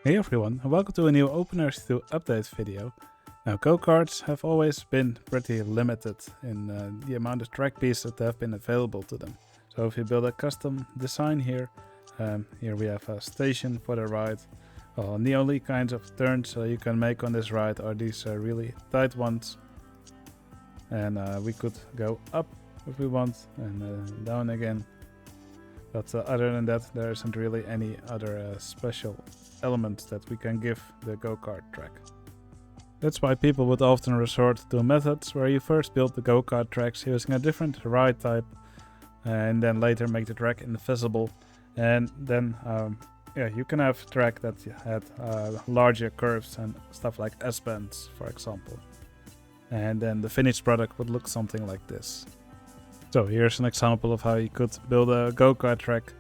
Hey everyone, and welcome to a new OpenRCT2 update video. Now, Go Karts have always been pretty limited in the amount of track pieces that have been available to them. So if you build a custom design here, here we have a station for the ride. And the only kinds of turns you can make on this ride are these really tight ones. And we could go up if we want and down again. But other than that, there isn't really any other special elements that we can give the go-kart track. That's why people would often resort to methods where you first build the go-kart tracks using a different ride type and then later make the track invisible. And then you can have a track that had larger curves and stuff like S-bends, for example. And then the finished product would look something like this. So here's an example of how you could build a go-kart track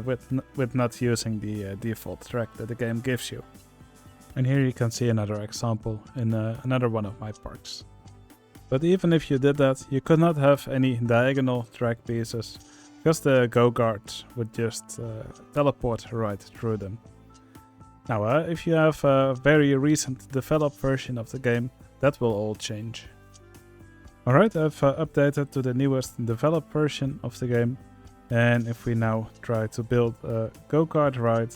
with not using the default track that the game gives you. And here you can see another example in another one of my parks. But even if you did that, you could not have any diagonal track pieces because the go-karts would just teleport right through them. Now if you have a very recent developed version of the game, that will all change. Alright, I've updated to the newest developed version of the game, and if we now try to build a go-kart ride,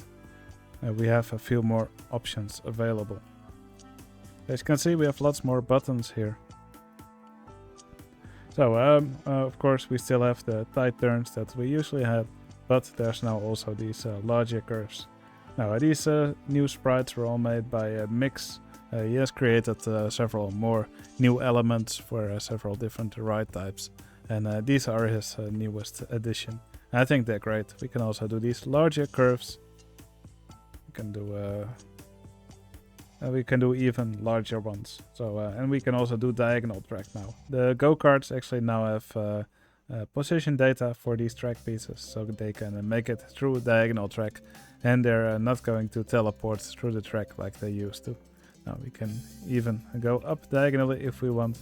we have a few more options available. As you can see, we have lots more buttons here. So of course we still have the tight turns that we usually had, but there's now also these larger curves. Now these new sprites were all made by Mix. He has created several more new elements for several different ride types, and these are his newest addition. I think they're great. We can also do these larger curves. We can do even larger ones. So and we can also do diagonal track now. The go-karts actually now have position data for these track pieces, so they can make it through a diagonal track, and they're not going to teleport through the track like they used to. Now we can even go up diagonally if we want.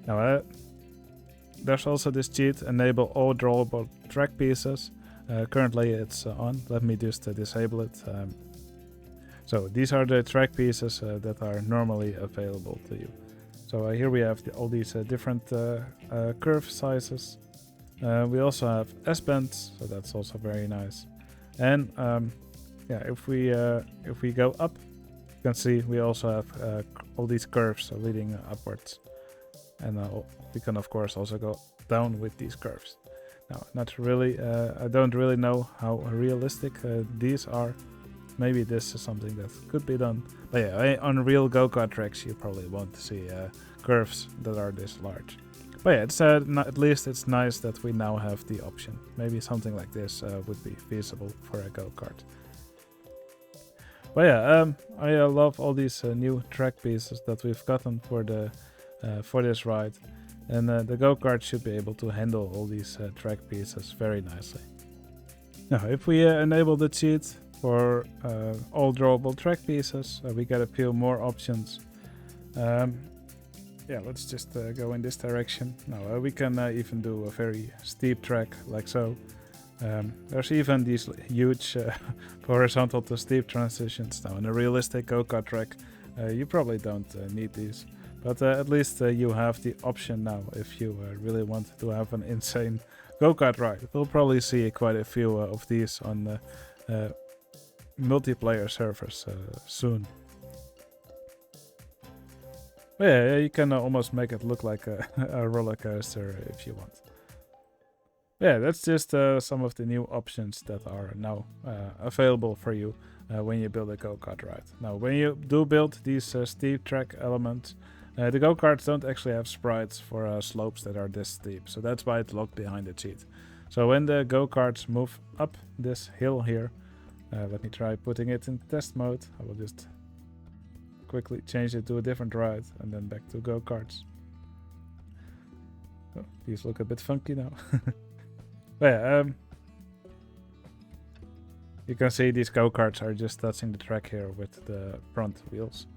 Now there's also this cheat, enable all drawable track pieces. Currently it's on. Let me just disable it. So these are the track pieces that are normally available to you. So here we have all these different curve sizes. We also have S-bends, so that's also very nice. And if we go up, you can see we also have all these curves leading upwards, and we can of course also go down with these curves. Now, not really. I don't really know how realistic these are. Maybe this is something that could be done. But yeah, on real go-kart tracks, you probably won't see curves that are this large. But yeah, it's at least it's nice that we now have the option. Maybe something like this would be feasible for a go-kart. But yeah, I love all these new track pieces that we've gotten for this ride, and the go-kart should be able to handle all these track pieces very nicely. Now, if we enable the cheat for all drawable track pieces, we get a few more options. Let's just go in this direction. Now we can even do a very steep track like so. There's even these huge horizontal to steep transitions. Now in a realistic go-kart track you probably don't need these, but at least you have the option now if you really want to have an insane go-kart ride. We'll probably see quite a few of these on the multiplayer servers soon. But yeah, you can almost make it look like a roller coaster if you want. Yeah, that's just some of the new options that are now available for you when you build a go-kart ride. Now, when you do build these steep track elements, the go-karts don't actually have sprites for slopes that are this steep, so that's why it's locked behind the cheat. So when the go-karts move up this hill here, let me try putting it in test mode. I will just quickly change it to a different ride and then back to go-karts. Oh, these look a bit funky now. But yeah, you can see these go-karts are just touching the track here with the front wheels.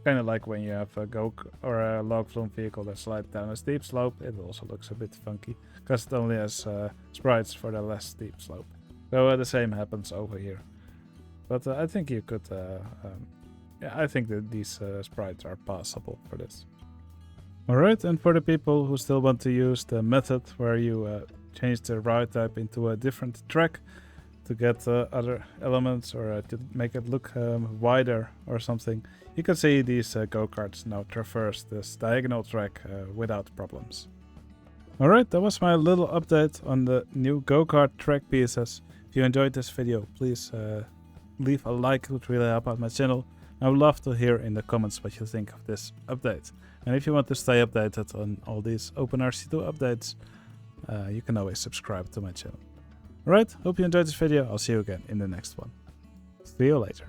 Kind of like when you have a log flume vehicle that slides down a steep slope, it also looks a bit funky because it only has sprites for the less steep slope. So the same happens over here. But I think you could, yeah, I think that these sprites are passable for this. Alright, and for the people who still want to use the method where you change the ride type into a different track to get other elements or to make it look wider or something, you can see these Go Karts now traverse this diagonal track without problems. Alright, that was my little update on the new Go Kart track pieces. If you enjoyed this video, please leave a like, it would really help out my channel. I would love to hear in the comments what you think of this update. And if you want to stay updated on all these OpenRCT2 updates, you can always subscribe to my channel. Alright, hope you enjoyed this video. I'll see you again in the next one. See you later.